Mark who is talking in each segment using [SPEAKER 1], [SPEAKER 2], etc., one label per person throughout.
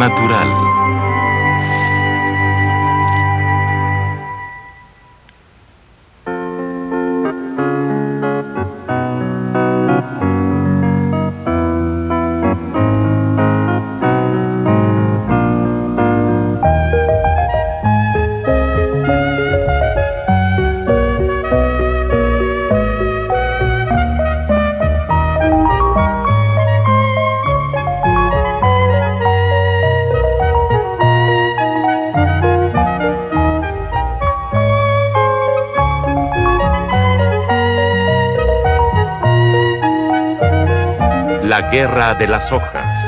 [SPEAKER 1] natural. La guerra de las hojas.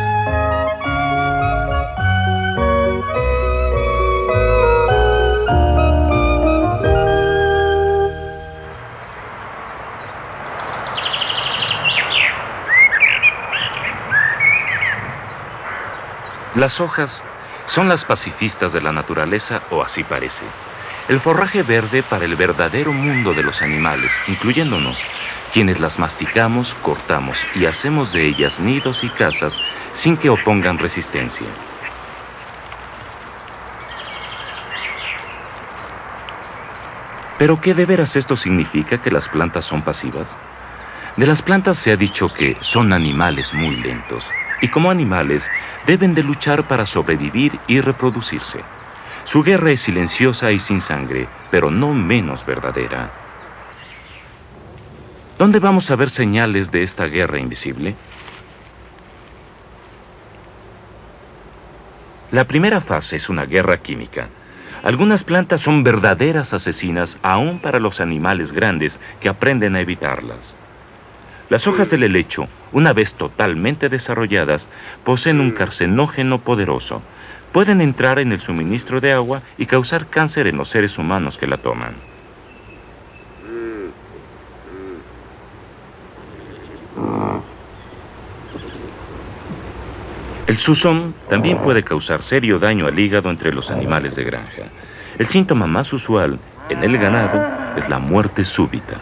[SPEAKER 1] Las hojas son las pacifistas de la naturaleza, o así parece. El forraje verde para el verdadero mundo de los animales, incluyéndonos, quienes las masticamos, cortamos y hacemos de ellas nidos y casas sin que opongan resistencia. ¿Pero qué de veras esto significa, que las plantas son pasivas? De las plantas se ha dicho que son animales muy lentos, y como animales deben de luchar para sobrevivir y reproducirse. Su guerra es silenciosa y sin sangre, pero no menos verdadera. ¿Dónde vamos a ver señales de esta guerra invisible? La primera fase es una guerra química. Algunas plantas son verdaderas asesinas aún para los animales grandes que aprenden a evitarlas. Las hojas del helecho, una vez totalmente desarrolladas, poseen un carcinógeno poderoso. Pueden entrar en el suministro de agua y causar cáncer en los seres humanos que la toman. El susón también puede causar serio daño al hígado entre los animales de granja. El síntoma más usual en el ganado es la muerte súbita.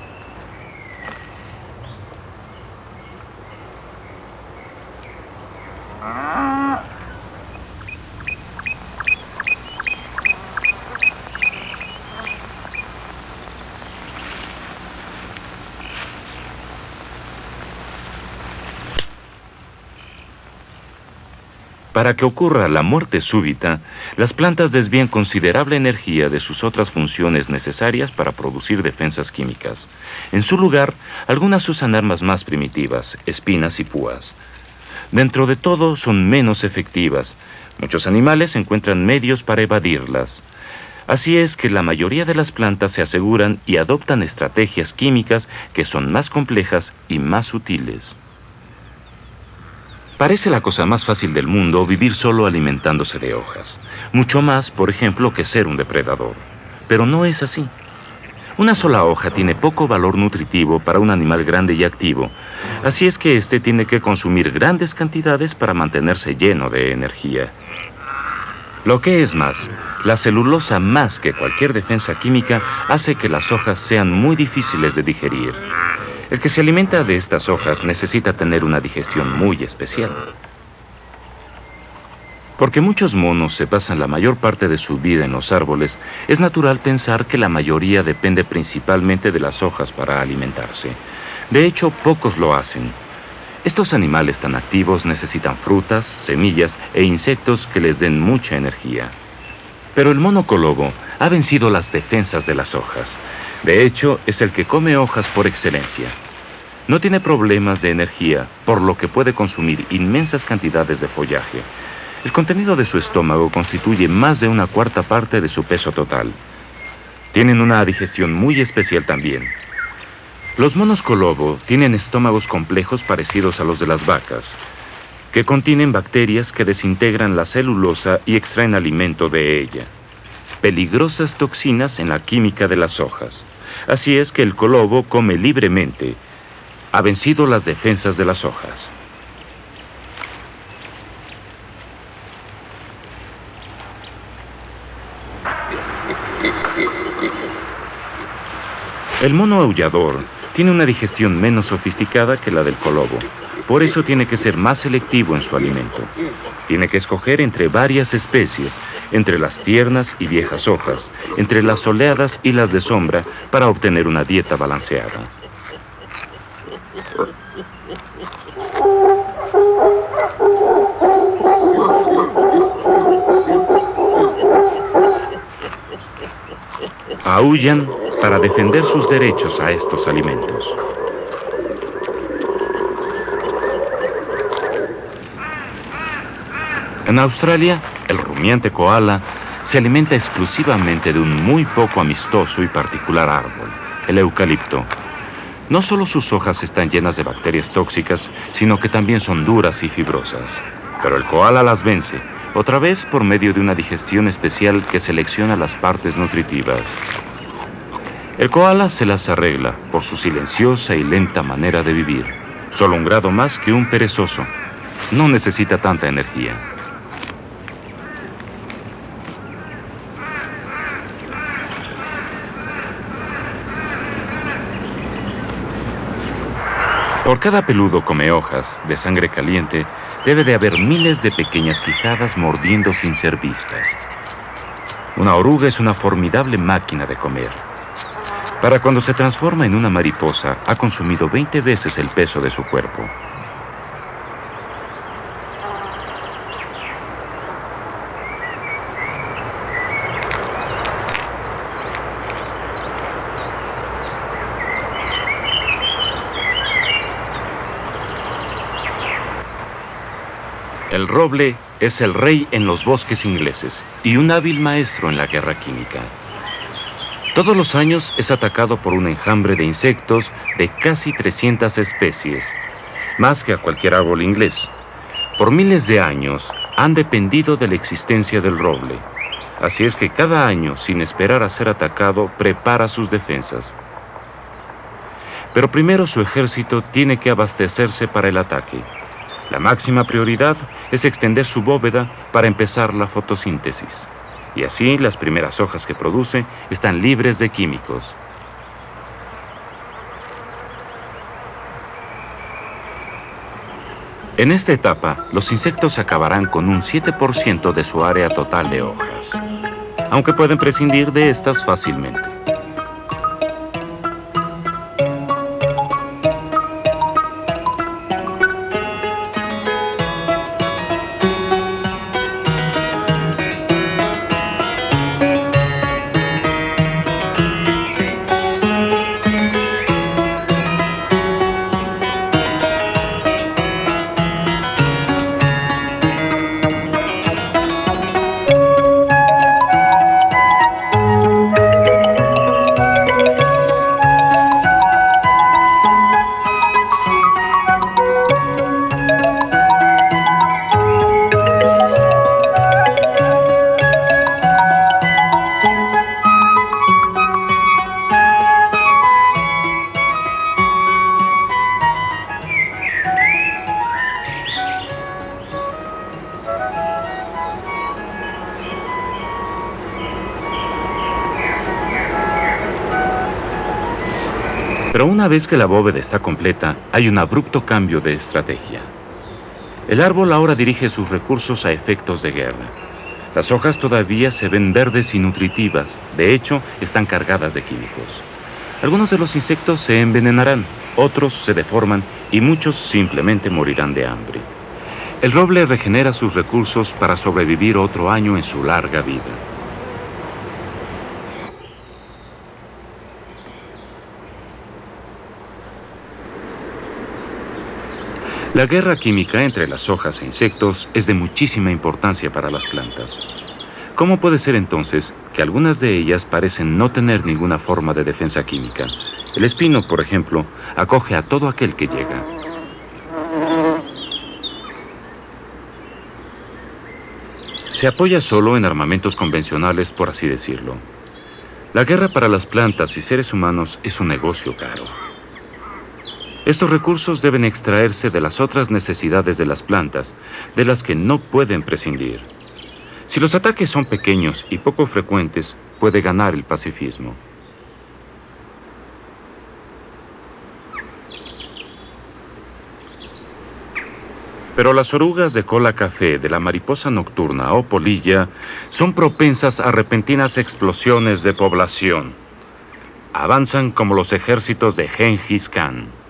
[SPEAKER 1] Para que ocurra la muerte súbita, las plantas desvían considerable energía de sus otras funciones necesarias para producir defensas químicas. En su lugar, algunas usan armas más primitivas, espinas y púas. Dentro de todo, son menos efectivas. Muchos animales encuentran medios para evadirlas. Así es que la mayoría de las plantas se aseguran y adoptan estrategias químicas que son más complejas y más sutiles. Parece la cosa más fácil del mundo vivir solo alimentándose de hojas. Mucho más, por ejemplo, que ser un depredador. Pero no es así. Una sola hoja tiene poco valor nutritivo para un animal grande y activo. Así es que éste tiene que consumir grandes cantidades para mantenerse lleno de energía. Lo que es más, la celulosa, más que cualquier defensa química, hace que las hojas sean muy difíciles de digerir. El que se alimenta de estas hojas necesita tener una digestión muy especial. Porque muchos monos se pasan la mayor parte de su vida en los árboles, es natural pensar que la mayoría depende principalmente de las hojas para alimentarse. De hecho, pocos lo hacen. Estos animales tan activos necesitan frutas, semillas e insectos que les den mucha energía. Pero el mono colobo ha vencido las defensas de las hojas. De hecho, es el que come hojas por excelencia. No tiene problemas de energía, por lo que puede consumir inmensas cantidades de follaje. El contenido de su estómago constituye más de 1/4 parte de su peso total. Tienen una digestión muy especial también. Los monos colobo tienen estómagos complejos parecidos a los de las vacas, que contienen bacterias que desintegran la celulosa y extraen alimento de ella. Peligrosas toxinas en la química de las hojas. Así es que el colobo come libremente. Ha vencido las defensas de las hojas. El mono aullador Tiene una digestión menos sofisticada que la del colobo. Por eso tiene que ser más selectivo en su alimento. Tiene que escoger entre varias especies, entre las tiernas y viejas hojas, entre las soleadas y las de sombra, para obtener una dieta balanceada. Aúllan para defender sus derechos a estos alimentos. En Australia, el rumiante koala se alimenta exclusivamente de un muy poco amistoso y particular árbol, el eucalipto. No solo sus hojas están llenas de bacterias tóxicas, sino que también son duras y fibrosas. Pero el koala las vence, otra vez por medio de una digestión especial que selecciona las partes nutritivas. El koala se las arregla por su silenciosa y lenta manera de vivir. Solo un grado más que un perezoso. No necesita tanta energía. Por cada peludo come hojas de sangre caliente, debe de haber miles de pequeñas quijadas mordiendo sin ser vistas. Una oruga es una formidable máquina de comer. Para cuando se transforma en una mariposa, ha consumido 20 veces el peso de su cuerpo. El roble es el rey en los bosques ingleses y un hábil maestro en la guerra química. Todos los años es atacado por un enjambre de insectos de casi 300 especies, más que a cualquier árbol inglés. Por miles de años han dependido de la existencia del roble. Así es que cada año, sin esperar a ser atacado, prepara sus defensas. Pero primero su ejército tiene que abastecerse para el ataque. La máxima prioridad es extender su bóveda para empezar la fotosíntesis. Y así las primeras hojas que produce están libres de químicos. En esta etapa, los insectos acabarán con un 7% de su área total de hojas, aunque pueden prescindir de estas fácilmente. Pero una vez que la bóveda está completa, hay un abrupto cambio de estrategia. El árbol ahora dirige sus recursos a efectos de guerra. Las hojas todavía se ven verdes y nutritivas, de hecho, están cargadas de químicos. Algunos de los insectos se envenenarán, otros se deforman y muchos simplemente morirán de hambre. El roble regenera sus recursos para sobrevivir otro año en su larga vida. La guerra química entre las hojas e insectos es de muchísima importancia para las plantas. ¿Cómo puede ser entonces que algunas de ellas parecen no tener ninguna forma de defensa química? El espino, por ejemplo, acoge a todo aquel que llega. Se apoya solo en armamentos convencionales, por así decirlo. La guerra para las plantas y seres humanos es un negocio caro. Estos recursos deben extraerse de las otras necesidades de las plantas, de las que no pueden prescindir. Si los ataques son pequeños y poco frecuentes, puede ganar el pacifismo. Pero las orugas de cola café de la mariposa nocturna o polilla son propensas a repentinas explosiones de población. Avanzan como los ejércitos de Gengis Khan.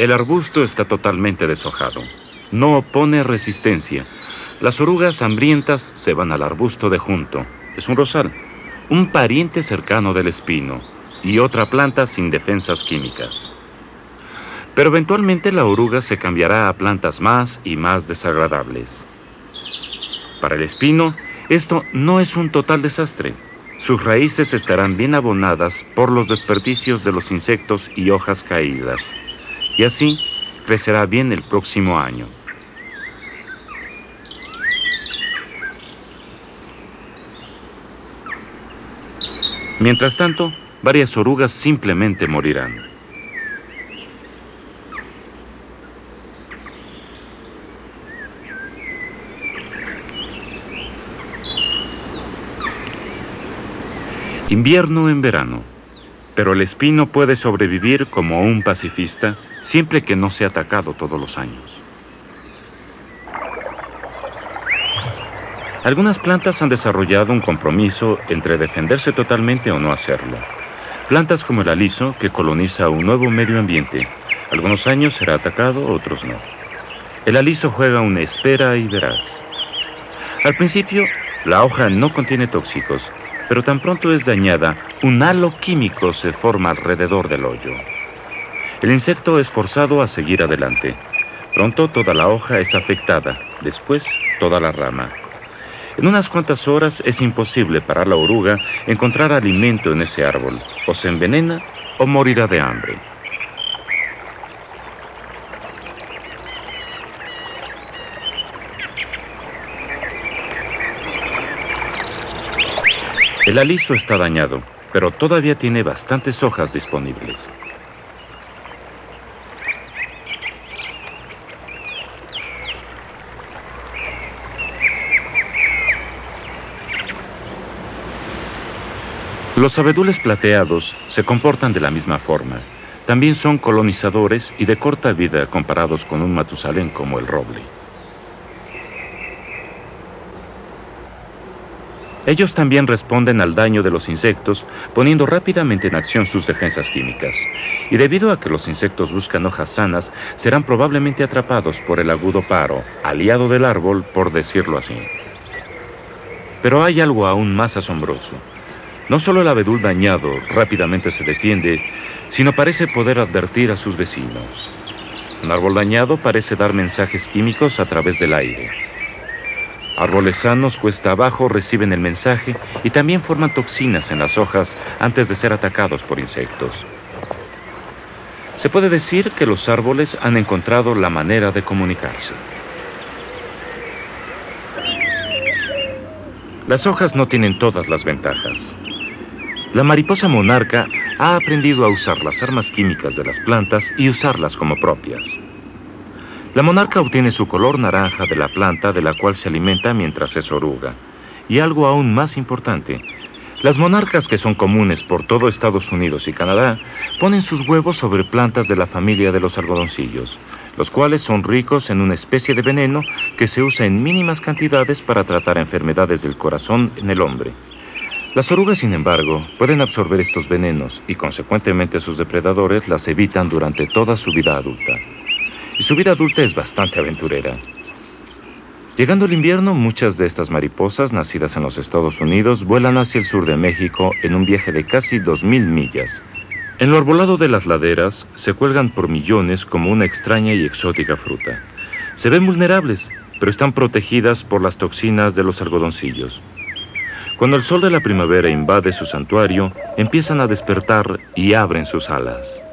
[SPEAKER 1] El arbusto está totalmente deshojado. No opone resistencia. Las orugas hambrientas se van al arbusto de junto. Es un rosal, un pariente cercano del espino y otra planta sin defensas químicas. Pero eventualmente la oruga se cambiará a plantas más y más desagradables. Para el espino, esto no es un total desastre. Sus raíces estarán bien abonadas por los desperdicios de los insectos y hojas caídas. Y así crecerá bien el próximo año. Mientras tanto, varias orugas simplemente morirán. Invierno en verano, pero el espino puede sobrevivir como un pacifista siempre que no sea atacado todos los años. Algunas plantas han desarrollado un compromiso entre defenderse totalmente o no hacerlo. Plantas como el aliso, que coloniza un nuevo medio ambiente. Algunos años será atacado, otros no. El aliso juega un espera y verás. Al principio, la hoja no contiene tóxicos, pero tan pronto es dañada, un halo químico se forma alrededor del hoyo. El insecto es forzado a seguir adelante. Pronto toda la hoja es afectada, después toda la rama. En unas cuantas horas es imposible para la oruga encontrar alimento en ese árbol. O se envenena o morirá de hambre. El aliso está dañado, pero todavía tiene bastantes hojas disponibles. Los abedules plateados se comportan de la misma forma. También son colonizadores y de corta vida comparados con un Matusalén como el roble. Ellos también responden al daño de los insectos, poniendo rápidamente en acción sus defensas químicas. Y debido a que los insectos buscan hojas sanas, serán probablemente atrapados por el agudo paro, aliado del árbol, por decirlo así. Pero hay algo aún más asombroso. No solo el abedul dañado rápidamente se defiende, sino parece poder advertir a sus vecinos. Un árbol dañado parece dar mensajes químicos a través del aire. Árboles sanos cuesta abajo reciben el mensaje y también forman toxinas en las hojas antes de ser atacados por insectos. Se puede decir que los árboles han encontrado la manera de comunicarse. Las hojas no tienen todas las ventajas. La mariposa monarca ha aprendido a usar las armas químicas de las plantas y usarlas como propias. La monarca obtiene su color naranja de la planta de la cual se alimenta mientras es oruga. Y algo aún más importante, las monarcas, que son comunes por todo Estados Unidos y Canadá, ponen sus huevos sobre plantas de la familia de los algodoncillos. los cuales son ricos en una especie de veneno que se usa en mínimas cantidades para tratar enfermedades del corazón en el hombre. Las orugas, sin embargo, pueden absorber estos venenos y consecuentemente sus depredadores las evitan durante toda su vida adulta. Y su vida adulta es bastante aventurera. Llegando el invierno, muchas de estas mariposas, nacidas en los Estados Unidos, vuelan hacia el sur de México en un viaje de casi 2.000 millas. En lo arbolado de las laderas se cuelgan por millones como una extraña y exótica fruta. Se ven vulnerables, pero están protegidas por las toxinas de los algodoncillos. Cuando el sol de la primavera invade su santuario, empiezan a despertar y abren sus alas.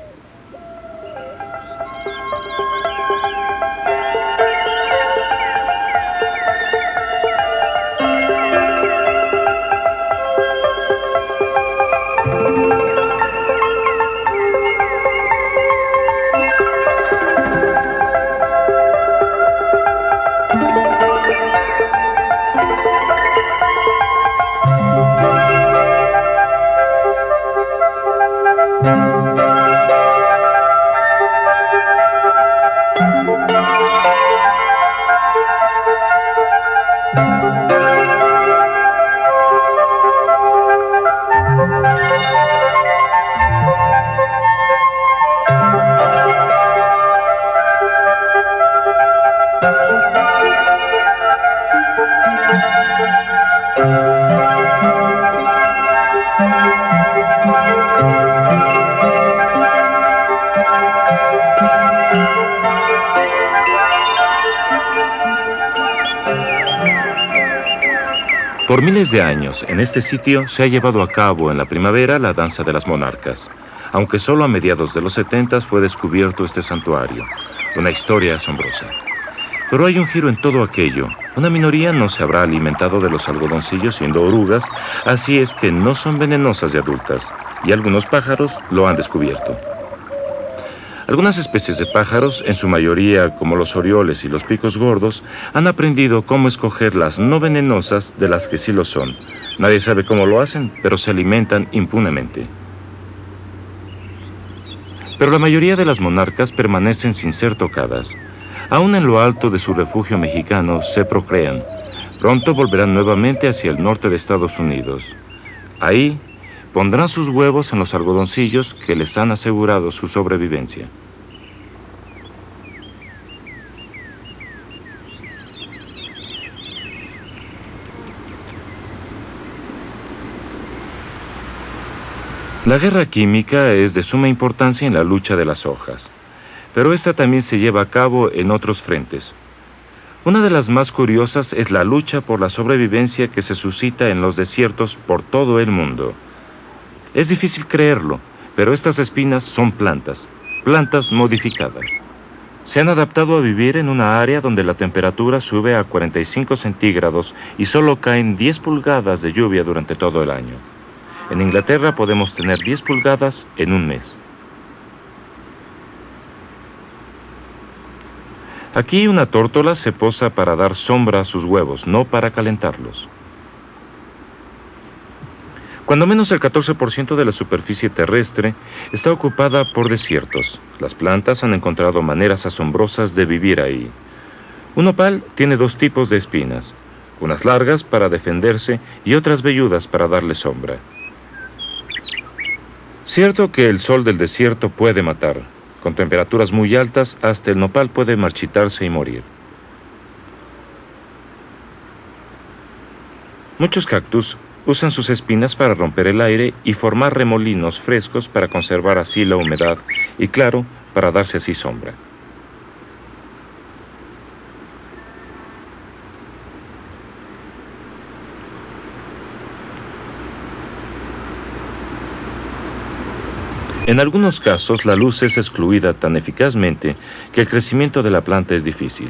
[SPEAKER 1] Por miles de años, en este sitio se ha llevado a cabo en la primavera la danza de las monarcas, aunque solo a mediados de los 70 fue descubierto este santuario, una historia asombrosa. Pero hay un giro en todo aquello. Una minoría no se habrá alimentado de los algodoncillos siendo orugas, así es que no son venenosas de adultas, y algunos pájaros lo han descubierto. Algunas especies de pájaros, en su mayoría como los orioles y los picos gordos, han aprendido cómo escoger las no venenosas de las que sí lo son. Nadie sabe cómo lo hacen, pero se alimentan impunemente. Pero la mayoría de las monarcas permanecen sin ser tocadas. Aún en lo alto de su refugio mexicano se procrean. Pronto volverán nuevamente hacia el norte de Estados Unidos. Ahí pondrán sus huevos en los algodoncillos que les han asegurado su sobrevivencia. La guerra química es de suma importancia en la lucha de las hojas, pero esta también se lleva a cabo en otros frentes. Una de las más curiosas es la lucha por la sobrevivencia que se suscita en los desiertos por todo el mundo. Es difícil creerlo, pero estas espinas son plantas modificadas. Se han adaptado a vivir en una área donde la temperatura sube a 45 centígrados y solo caen 10 pulgadas de lluvia durante todo el año. En Inglaterra podemos tener 10 pulgadas en un mes. Aquí una tórtola se posa para dar sombra a sus huevos, no para calentarlos. Cuando menos el 14% de la superficie terrestre está ocupada por desiertos. Las plantas han encontrado maneras asombrosas de vivir ahí. Un nopal tiene dos tipos de espinas, unas largas para defenderse y otras velludas para darle sombra. Cierto que el sol del desierto puede matar. Con temperaturas muy altas, hasta el nopal puede marchitarse y morir. Muchos cactus usan sus espinas para romper el aire y formar remolinos frescos para conservar así la humedad y, claro, para darse así sombra. En algunos casos, la luz es excluida tan eficazmente que el crecimiento de la planta es difícil.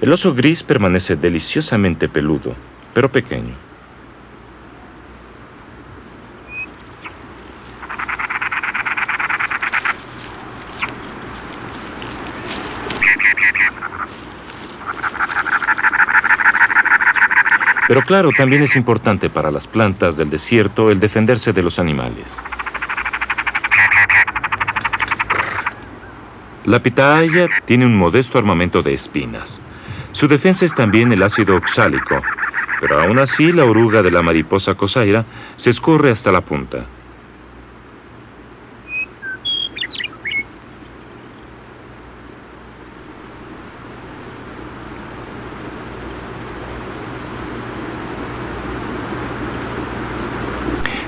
[SPEAKER 1] El oso gris permanece deliciosamente peludo, pero pequeño. Pero claro, también es importante para las plantas del desierto el defenderse de los animales. La pitahaya tiene un modesto armamento de espinas. Su defensa es también el ácido oxálico, pero aún así la oruga de la mariposa cosaira se escurre hasta la punta.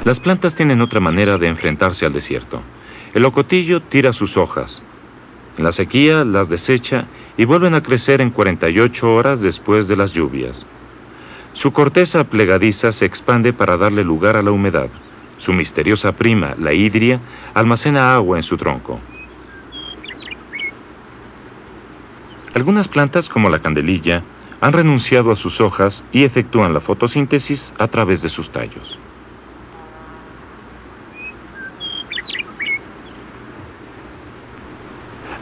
[SPEAKER 1] Las plantas tienen otra manera de enfrentarse al desierto. El ocotillo tira sus hojas. En la sequía las desecha y vuelven a crecer en 48 horas después de las lluvias. Su corteza plegadiza se expande para darle lugar a la humedad. Su misteriosa prima, la hidria, almacena agua en su tronco. Algunas plantas, como la candelilla, han renunciado a sus hojas y efectúan la fotosíntesis a través de sus tallos.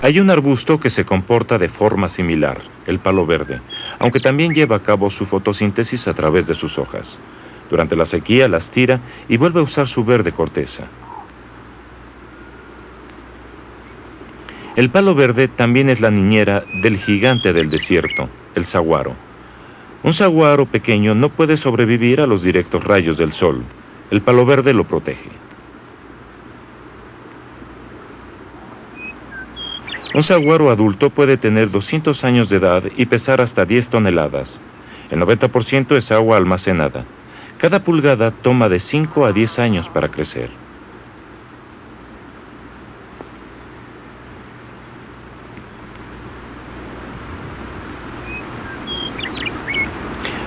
[SPEAKER 1] Hay un arbusto que se comporta de forma similar, el palo verde, aunque también lleva a cabo su fotosíntesis a través de sus hojas. Durante la sequía las tira y vuelve a usar su verde corteza. El palo verde también es la niñera del gigante del desierto, el saguaro. Un saguaro pequeño no puede sobrevivir a los directos rayos del sol. El palo verde lo protege. Un saguaro adulto puede tener 200 años de edad y pesar hasta 10 toneladas. El 90% es agua almacenada. Cada pulgada toma de 5 a 10 años para crecer.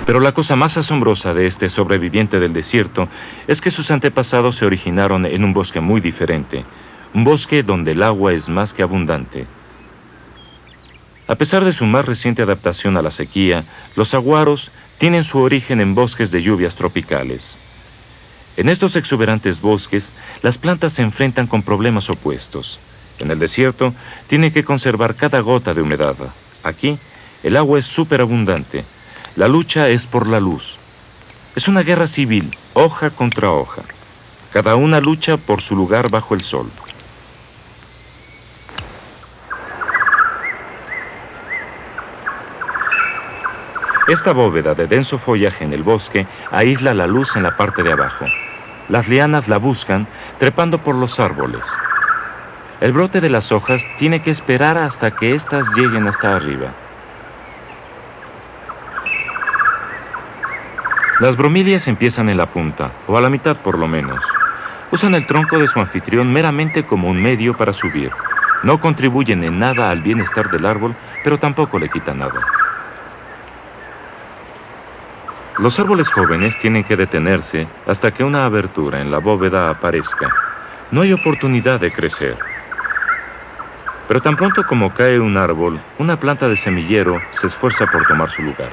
[SPEAKER 1] Pero la cosa más asombrosa de este sobreviviente del desierto es que sus antepasados se originaron en un bosque muy diferente, un bosque donde el agua es más que abundante. A pesar de su más reciente adaptación a la sequía, los saguaros tienen su origen en bosques de lluvias tropicales. En estos exuberantes bosques, las plantas se enfrentan con problemas opuestos. En el desierto, tienen que conservar cada gota de humedad. Aquí, el agua es superabundante. La lucha es por la luz. Es una guerra civil, hoja contra hoja. Cada una lucha por su lugar bajo el sol. Esta bóveda de denso follaje en el bosque aísla la luz en la parte de abajo. Las lianas la buscan, trepando por los árboles. El brote de las hojas tiene que esperar hasta que éstas lleguen hasta arriba. Las bromelias empiezan en la punta, o a la mitad por lo menos. Usan el tronco de su anfitrión meramente como un medio para subir. No contribuyen en nada al bienestar del árbol, pero tampoco le quitan nada. Los árboles jóvenes tienen que detenerse hasta que una abertura en la bóveda aparezca. No hay oportunidad de crecer. Pero tan pronto como cae un árbol, una planta de semillero se esfuerza por tomar su lugar.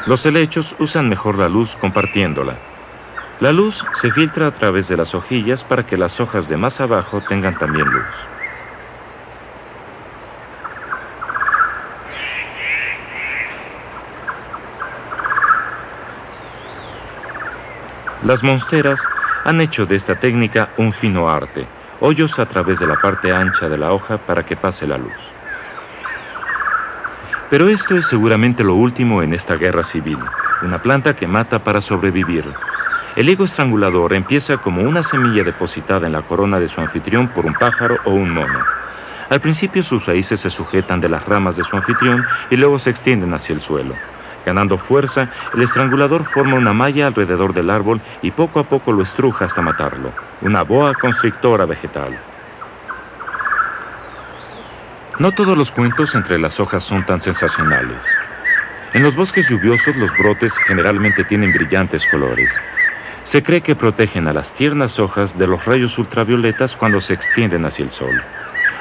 [SPEAKER 1] Los helechos usan mejor la luz compartiéndola. La luz se filtra a través de las hojillas para que las hojas de más abajo tengan también luz. Las monsteras han hecho de esta técnica un fino arte, hoyos a través de la parte ancha de la hoja para que pase la luz. Pero esto es seguramente lo último en esta guerra civil, una planta que mata para sobrevivir. El higo estrangulador empieza como una semilla depositada en la corona de su anfitrión por un pájaro o un mono. Al principio sus raíces se sujetan de las ramas de su anfitrión y luego se extienden hacia el suelo. Ganando fuerza, el estrangulador forma una malla alrededor del árbol y poco a poco lo estruja hasta matarlo. Una boa constrictora vegetal. No todos los cuentos entre las hojas son tan sensacionales. En los bosques lluviosos los brotes generalmente tienen brillantes colores. Se cree que protegen a las tiernas hojas de los rayos ultravioletas cuando se extienden hacia el sol.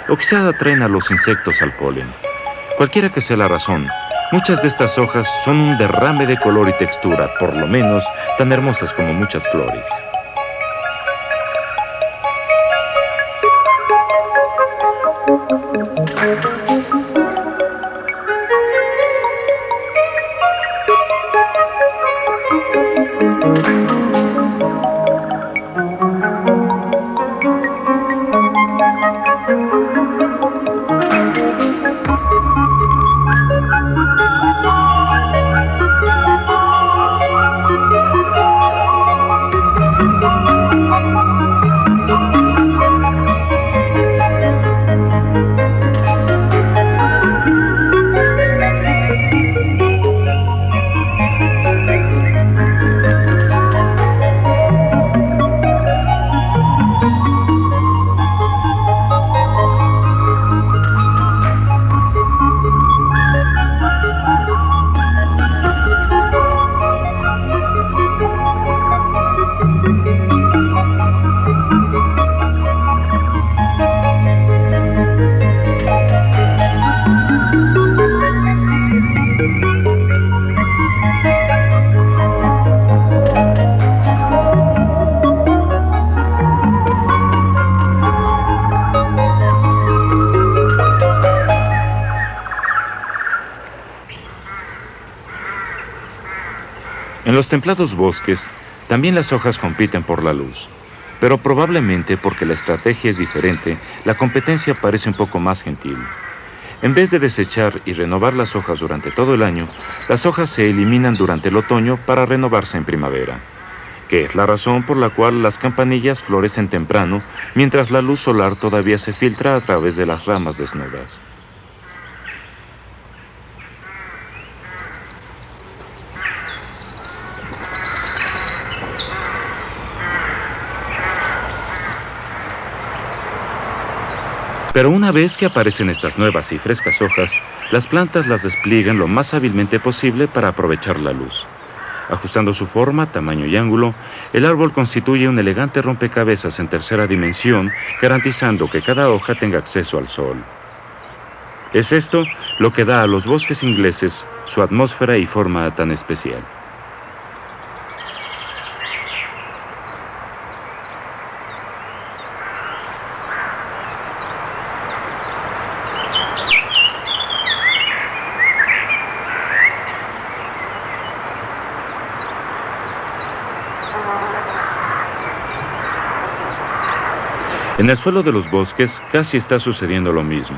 [SPEAKER 1] O quizá atraen a los insectos al polen. Cualquiera que sea la razón, muchas de estas hojas son un derrame de color y textura, por lo menos tan hermosas como muchas flores. En los templados bosques, también las hojas compiten por la luz. Pero probablemente porque la estrategia es diferente, la competencia parece un poco más gentil. En vez de desechar y renovar las hojas durante todo el año, las hojas se eliminan durante el otoño para renovarse en primavera, que es la razón por la cual las campanillas florecen temprano, mientras la luz solar todavía se filtra a través de las ramas desnudas. Pero una vez que aparecen estas nuevas y frescas hojas, las plantas las despliegan lo más hábilmente posible para aprovechar la luz. Ajustando su forma, tamaño y ángulo, el árbol constituye un elegante rompecabezas en tercera dimensión, garantizando que cada hoja tenga acceso al sol. Es esto lo que da a los bosques ingleses su atmósfera y forma tan especial. En el suelo de los bosques casi está sucediendo lo mismo.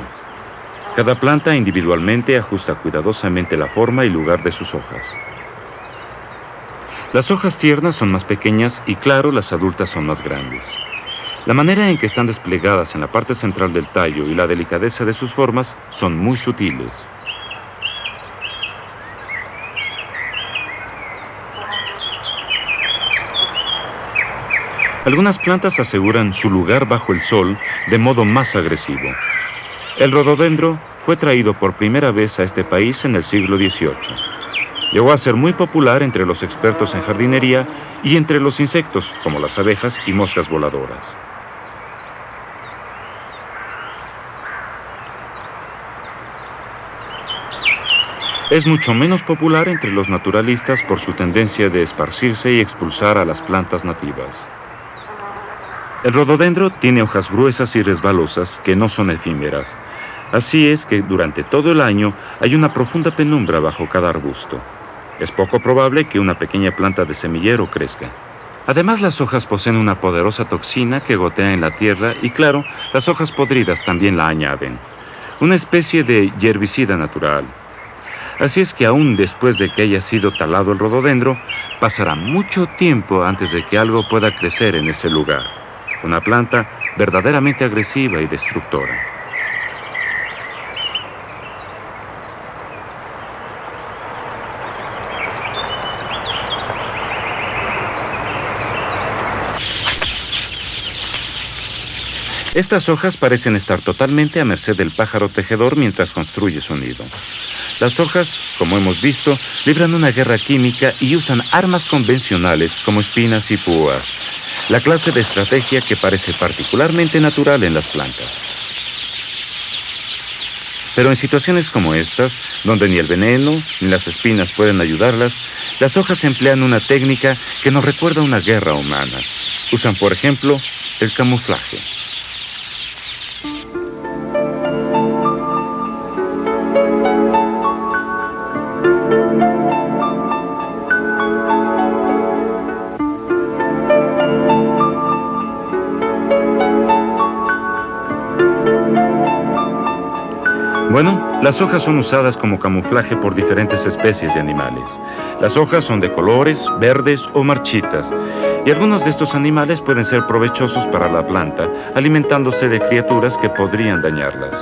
[SPEAKER 1] Cada planta individualmente ajusta cuidadosamente la forma y lugar de sus hojas. Las hojas tiernas son más pequeñas y, claro, las adultas son más grandes. La manera en que están desplegadas en la parte central del tallo y la delicadeza de sus formas son muy sutiles. Algunas plantas aseguran su lugar bajo el sol de modo más agresivo. El rododendro fue traído por primera vez a este país en el siglo XVIII. Llegó a ser muy popular entre los expertos en jardinería y entre los insectos, como las abejas y moscas voladoras. Es mucho menos popular entre los naturalistas por su tendencia de esparcirse y expulsar a las plantas nativas. El rododendro tiene hojas gruesas y resbalosas que no son efímeras. Así es que durante todo el año hay una profunda penumbra bajo cada arbusto. Es poco probable que una pequeña planta de semillero crezca. Además, las hojas poseen una poderosa toxina que gotea en la tierra y, claro, las hojas podridas también la añaden. Una especie de herbicida natural. Así es que aún después de que haya sido talado el rododendro, pasará mucho tiempo antes de que algo pueda crecer en ese lugar. Una planta verdaderamente agresiva y destructora. Estas hojas parecen estar totalmente a merced del pájaro tejedor mientras construye su nido. Las hojas, como hemos visto, libran una guerra química y usan armas convencionales como espinas y púas, la clase de estrategia que parece particularmente natural en las plantas. Pero en situaciones como estas, donde ni el veneno ni las espinas pueden ayudarlas, las hojas emplean una técnica que nos recuerda una guerra humana. Usan, por ejemplo, el camuflaje. Bueno, las hojas son usadas como camuflaje por diferentes especies de animales. Las hojas son de colores, verdes o marchitas, y algunos de estos animales pueden ser provechosos para la planta, alimentándose de criaturas que podrían dañarlas.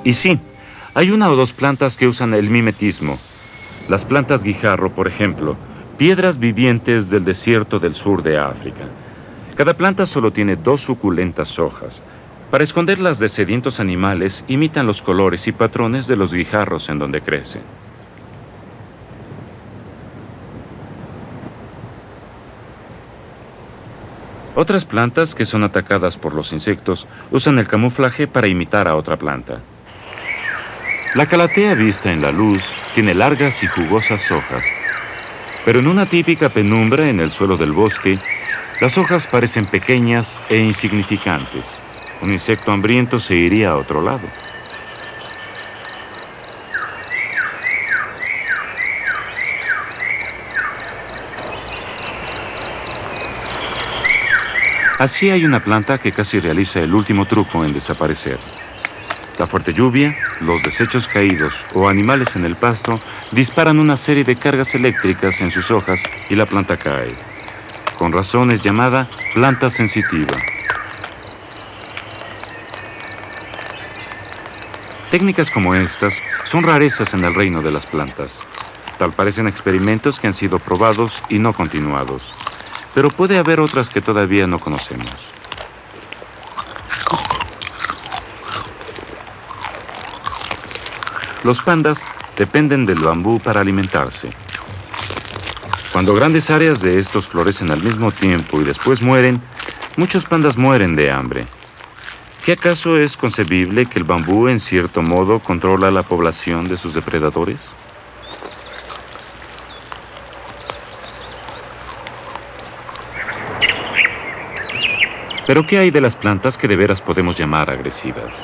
[SPEAKER 1] Y sí, hay una o dos plantas que usan el mimetismo. Las plantas guijarro, por ejemplo, piedras vivientes del desierto del sur de África. Cada planta solo tiene 2 suculentas hojas. Para esconderlas de sedientos animales, imitan los colores y patrones de los guijarros en donde crecen. Otras plantas que son atacadas por los insectos usan el camuflaje para imitar a otra planta. La calatea vista en la luz tiene largas y jugosas hojas, pero en una típica penumbra en el suelo del bosque, las hojas parecen pequeñas e insignificantes. Un insecto hambriento se iría a otro lado. Así hay una planta que casi realiza el último truco en desaparecer. La fuerte lluvia, los desechos caídos o animales en el pasto disparan una serie de cargas eléctricas en sus hojas y la planta cae. Con razón es llamada planta sensitiva. Técnicas como estas son rarezas en el reino de las plantas. Tal parecen experimentos que han sido probados y no continuados. Pero puede haber otras que todavía no conocemos. Los pandas dependen del bambú para alimentarse. Cuando grandes áreas de estos florecen al mismo tiempo y después mueren, muchos pandas mueren de hambre. ¿Qué acaso es concebible que el bambú en cierto modo controla la población de sus depredadores? Pero ¿qué hay de las plantas que de veras podemos llamar agresivas?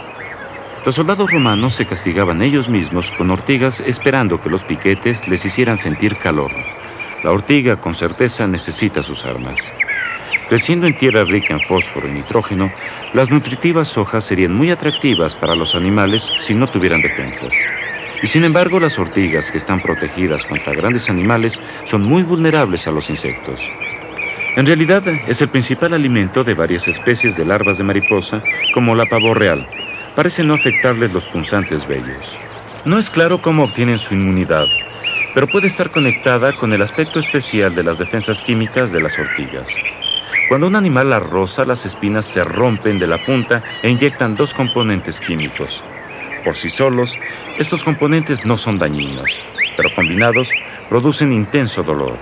[SPEAKER 1] Los soldados romanos se castigaban ellos mismos con ortigas esperando que los piquetes les hicieran sentir calor. La ortiga, con certeza, necesita sus armas. Creciendo en tierra rica en fósforo y nitrógeno, las nutritivas hojas serían muy atractivas para los animales si no tuvieran defensas. Y sin embargo, las ortigas que están protegidas contra grandes animales son muy vulnerables a los insectos. En realidad, es el principal alimento de varias especies de larvas de mariposa, como la pavor real. Parece no afectarles los punzantes vellos. No es claro cómo obtienen su inmunidad, pero puede estar conectada con el aspecto especial de las defensas químicas de las ortigas. Cuando un animal las roza, las espinas se rompen de la punta e inyectan dos componentes químicos. Por sí solos, estos componentes no son dañinos, pero combinados producen intenso dolor.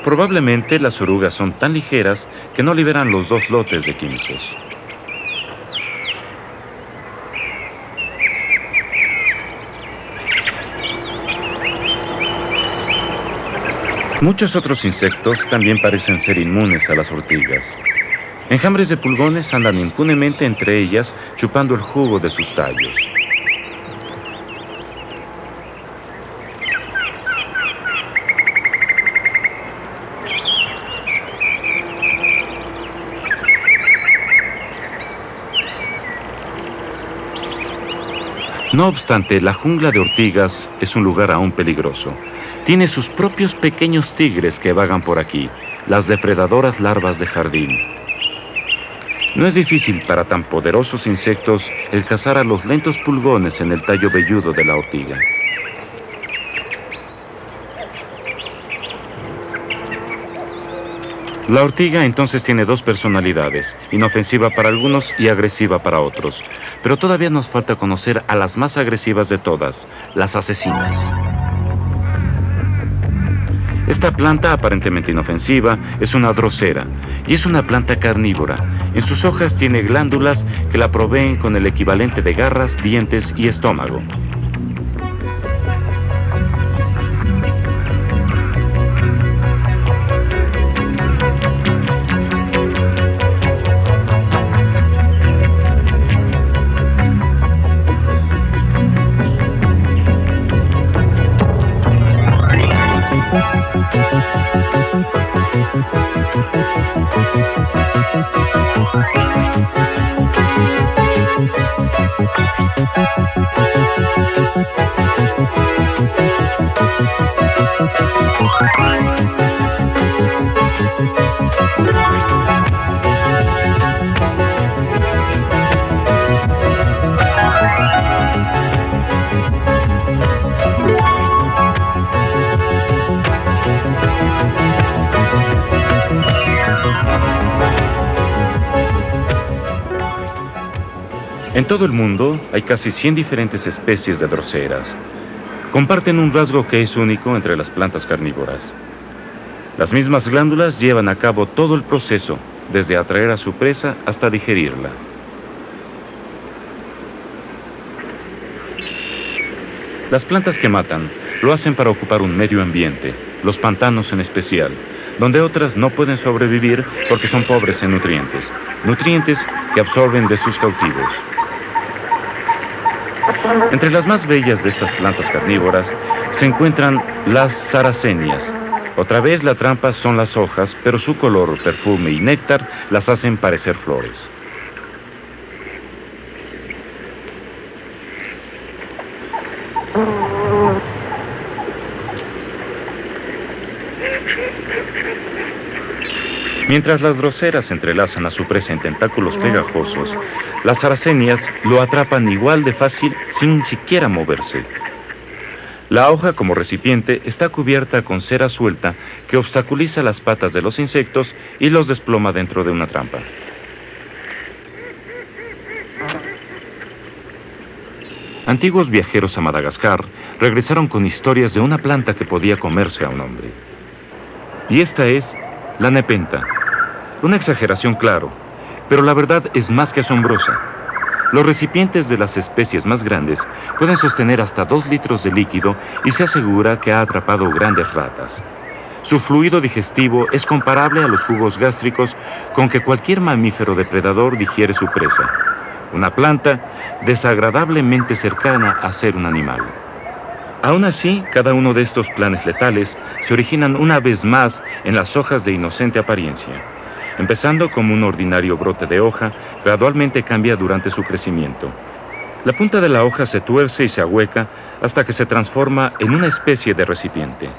[SPEAKER 1] Probablemente las orugas son tan ligeras que no liberan los dos lotes de químicos. Muchos otros insectos también parecen ser inmunes a las ortigas. Enjambres de pulgones andan impunemente entre ellas, chupando el jugo de sus tallos. No obstante, la jungla de ortigas es un lugar aún peligroso. Tiene sus propios pequeños tigres que vagan por aquí, las depredadoras larvas de jardín. No es difícil para tan poderosos insectos el cazar a los lentos pulgones en el tallo velludo de la ortiga. La ortiga entonces tiene dos personalidades, inofensiva para algunos y agresiva para otros. Pero todavía nos falta conocer a las más agresivas de todas, las asesinas. Esta planta, aparentemente inofensiva, es una drosera y es una planta carnívora. En sus hojas tiene glándulas que la proveen con el equivalente de garras, dientes y estómago. En todo el mundo hay casi 100 diferentes especies de droseras. Comparten un rasgo que es único entre las plantas carnívoras. Las mismas glándulas llevan a cabo todo el proceso desde atraer a su presa hasta digerirla. Las plantas que matan lo hacen para ocupar un medio ambiente, los pantanos en especial, donde otras no pueden sobrevivir porque son pobres en nutrientes que absorben de sus cautivos. Entre las más bellas de estas plantas carnívoras se encuentran las sarracenias. Otra vez la trampa son las hojas, pero su color, perfume y néctar las hacen parecer flores. Mientras las groseras entrelazan a su presa en tentáculos pegajosos, las sarracenias lo atrapan igual de fácil sin siquiera moverse. La hoja como recipiente está cubierta con cera suelta que obstaculiza las patas de los insectos y los desploma dentro de una trampa. Antiguos viajeros a Madagascar regresaron con historias de una planta que podía comerse a un hombre. Y esta es la nepenta. Una exageración, claro, pero la verdad es más que asombrosa. Los recipientes de las especies más grandes pueden sostener hasta 2 litros de líquido y se asegura que ha atrapado grandes ratas. Su fluido digestivo es comparable a los jugos gástricos con que cualquier mamífero depredador digiere su presa. Una planta desagradablemente cercana a ser un animal. Aún así, cada uno de estos planes letales se originan una vez más en las hojas de inocente apariencia. Empezando como un ordinario brote de hoja, gradualmente cambia durante su crecimiento. La punta de la hoja se tuerce y se ahueca hasta que se transforma en una especie de recipiente.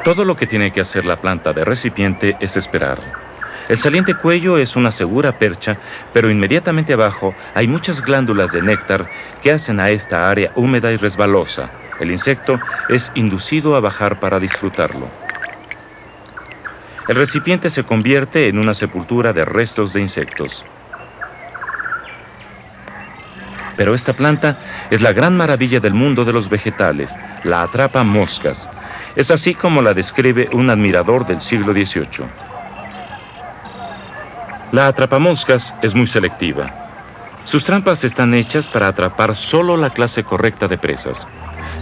[SPEAKER 1] Todo lo que tiene que hacer la planta de recipiente es esperar. El saliente cuello es una segura percha, pero inmediatamente abajo hay muchas glándulas de néctar que hacen a esta área húmeda y resbalosa. El insecto es inducido a bajar para disfrutarlo. El recipiente se convierte en una sepultura de restos de insectos. Pero esta planta es la gran maravilla del mundo de los vegetales, la atrapa moscas. Es así como la describe un admirador del siglo XVIII. La atrapamoscas es muy selectiva. Sus trampas están hechas para atrapar solo la clase correcta de presas.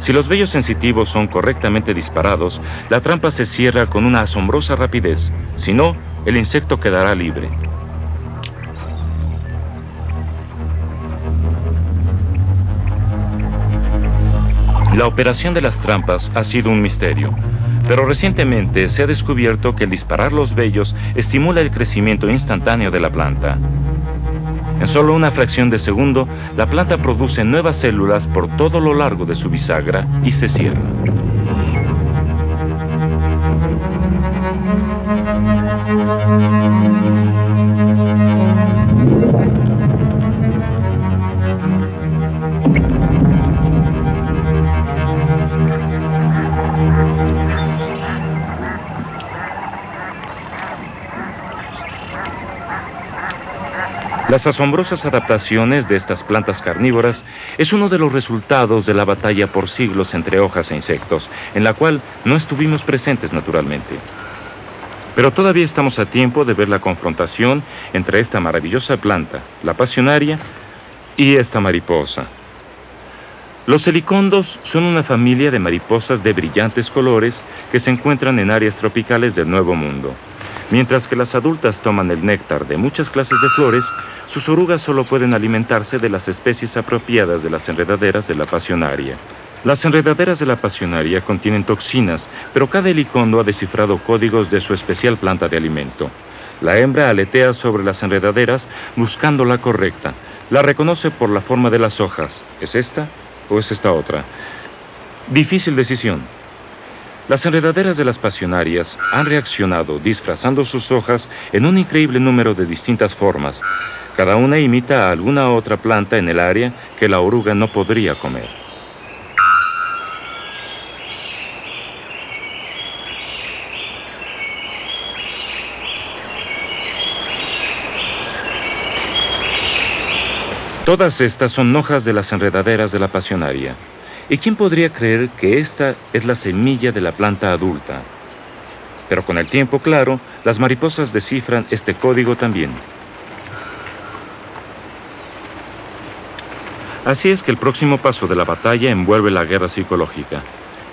[SPEAKER 1] Si los vellos sensitivos son correctamente disparados, la trampa se cierra con una asombrosa rapidez. Si no, el insecto quedará libre. La operación de las trampas ha sido un misterio, pero recientemente se ha descubierto que el disparar los vellos estimula el crecimiento instantáneo de la planta. En solo una fracción de segundo, la planta produce nuevas células por todo lo largo de su bisagra y se cierra. Las asombrosas adaptaciones de estas plantas carnívoras es uno de los resultados de la batalla por siglos entre hojas e insectos, en la cual no estuvimos presentes naturalmente. Pero todavía estamos a tiempo de ver la confrontación entre esta maravillosa planta, la pasionaria, y esta mariposa. Los helicondos son una familia de mariposas de brillantes colores que se encuentran en áreas tropicales del Nuevo Mundo. Mientras que las adultas toman el néctar de muchas clases de flores, sus orugas solo pueden alimentarse de las especies apropiadas de las enredaderas de la pasionaria. Las enredaderas de la pasionaria contienen toxinas, pero cada helicondo ha descifrado códigos de su especial planta de alimento. La hembra aletea sobre las enredaderas buscando la correcta. La reconoce por la forma de las hojas. ¿Es esta o es esta otra? Difícil decisión. Las enredaderas de las pasionarias han reaccionado disfrazando sus hojas en un increíble número de distintas formas. Cada una imita a alguna otra planta en el área que la oruga no podría comer. Todas estas son hojas de las enredaderas de la pasionaria. ¿Y quién podría creer que esta es la semilla de la planta adulta? Pero con el tiempo, claro, las mariposas descifran este código también. Así es que el próximo paso de la batalla envuelve la guerra psicológica.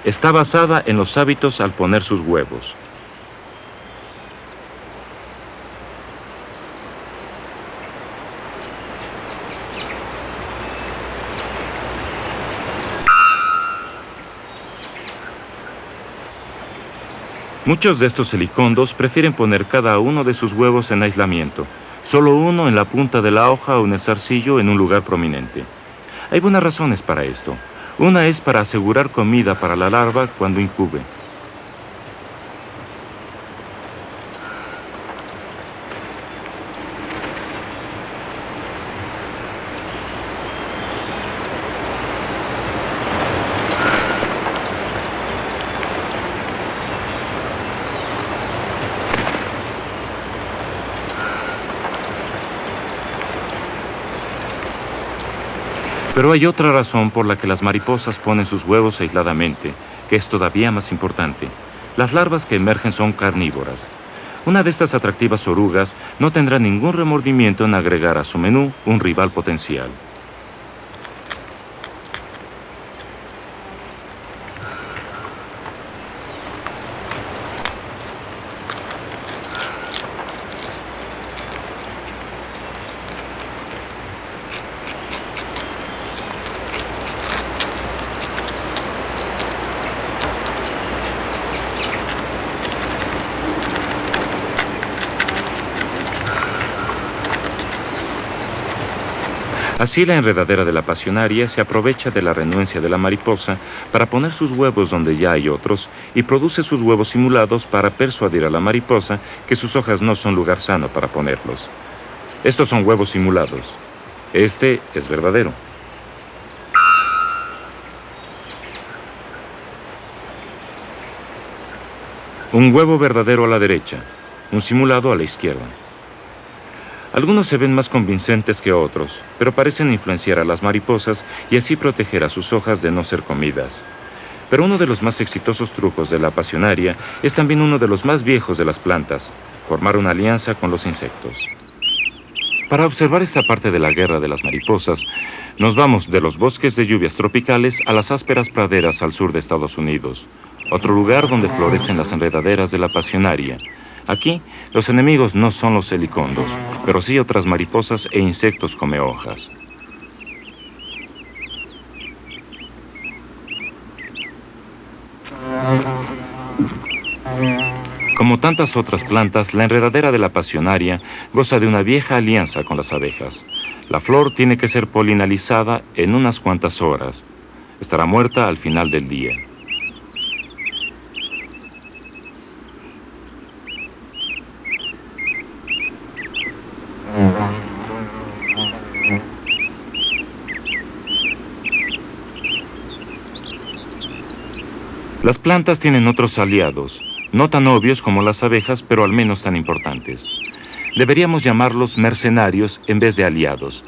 [SPEAKER 1] Está basada en los hábitos al poner sus huevos. Muchos de estos helicondos prefieren poner cada uno de sus huevos en aislamiento, solo uno en la punta de la hoja o en el zarcillo en un lugar prominente. Hay buenas razones para esto. Una es para asegurar comida para la larva cuando incube. Pero hay otra razón por la que las mariposas ponen sus huevos aisladamente, que es todavía más importante. Las larvas que emergen son carnívoras. Una de estas atractivas orugas no tendrá ningún remordimiento en agregar a su menú un rival potencial. Así la enredadera de la pasionaria se aprovecha de la renuencia de la mariposa para poner sus huevos donde ya hay otros y produce sus huevos simulados para persuadir a la mariposa que sus hojas no son lugar sano para ponerlos. Estos son huevos simulados. Este es verdadero. Un huevo verdadero a la derecha, un simulado a la izquierda. Algunos se ven más convincentes que otros, pero parecen influenciar a las mariposas y así proteger a sus hojas de no ser comidas. Pero uno de los más exitosos trucos de la pasionaria es también uno de los más viejos de las plantas, formar una alianza con los insectos. Para observar esta parte de la guerra de las mariposas, nos vamos de los bosques de lluvias tropicales a las ásperas praderas al sur de Estados Unidos, otro lugar donde florecen las enredaderas de la pasionaria. Aquí, los enemigos no son los helicondos, pero sí otras mariposas e insectos comehojas. Como tantas otras plantas, la enredadera de la pasionaria goza de una vieja alianza con las abejas. La flor tiene que ser polinizada en unas cuantas horas. Estará muerta al final del día. Las plantas tienen otros aliados, no tan obvios como las abejas, pero al menos tan importantes. Deberíamos llamarlos mercenarios en vez de aliados.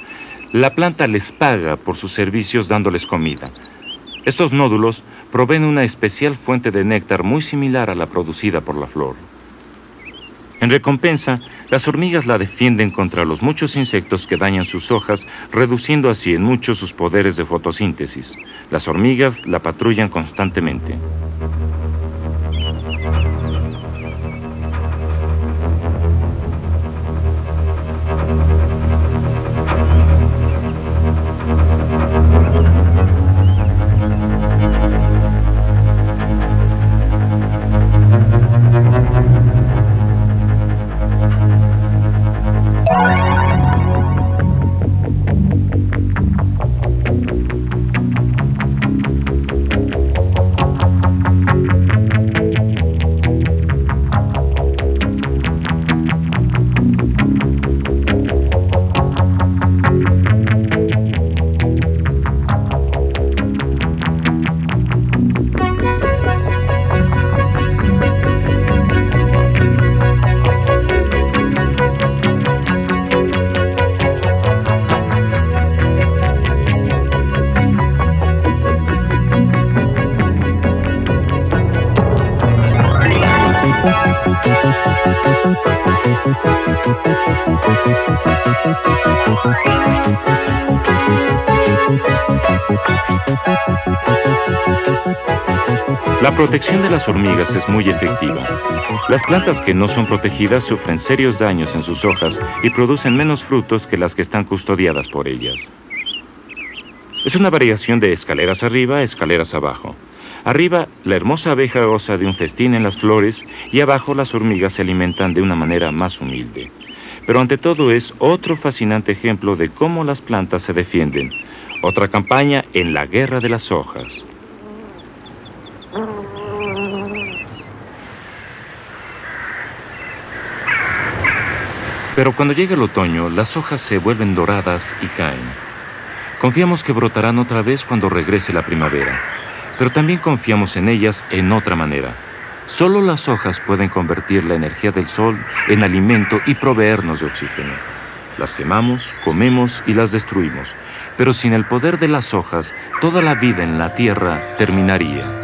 [SPEAKER 1] La planta les paga por sus servicios dándoles comida. Estos nódulos proveen una especial fuente de néctar muy similar a la producida por la flor. En recompensa, las hormigas la defienden contra los muchos insectos que dañan sus hojas, reduciendo así en mucho sus poderes de fotosíntesis. Las hormigas la patrullan constantemente. La protección de las hormigas es muy efectiva. Las plantas que no son protegidas sufren serios daños en sus hojas y producen menos frutos que las que están custodiadas por ellas. Es una variación de escaleras arriba, escaleras abajo. Arriba, la hermosa abeja goza de un festín en las flores y abajo las hormigas se alimentan de una manera más humilde. Pero ante todo es otro fascinante ejemplo de cómo las plantas se defienden. Otra campaña en la guerra de las hojas. Pero cuando llega el otoño, las hojas se vuelven doradas y caen. Confiamos que brotarán otra vez cuando regrese la primavera, pero también confiamos en ellas en otra manera. Solo las hojas pueden convertir la energía del sol en alimento y proveernos de oxígeno. Las quemamos, comemos y las destruimos, pero sin el poder de las hojas, toda la vida en la tierra terminaría.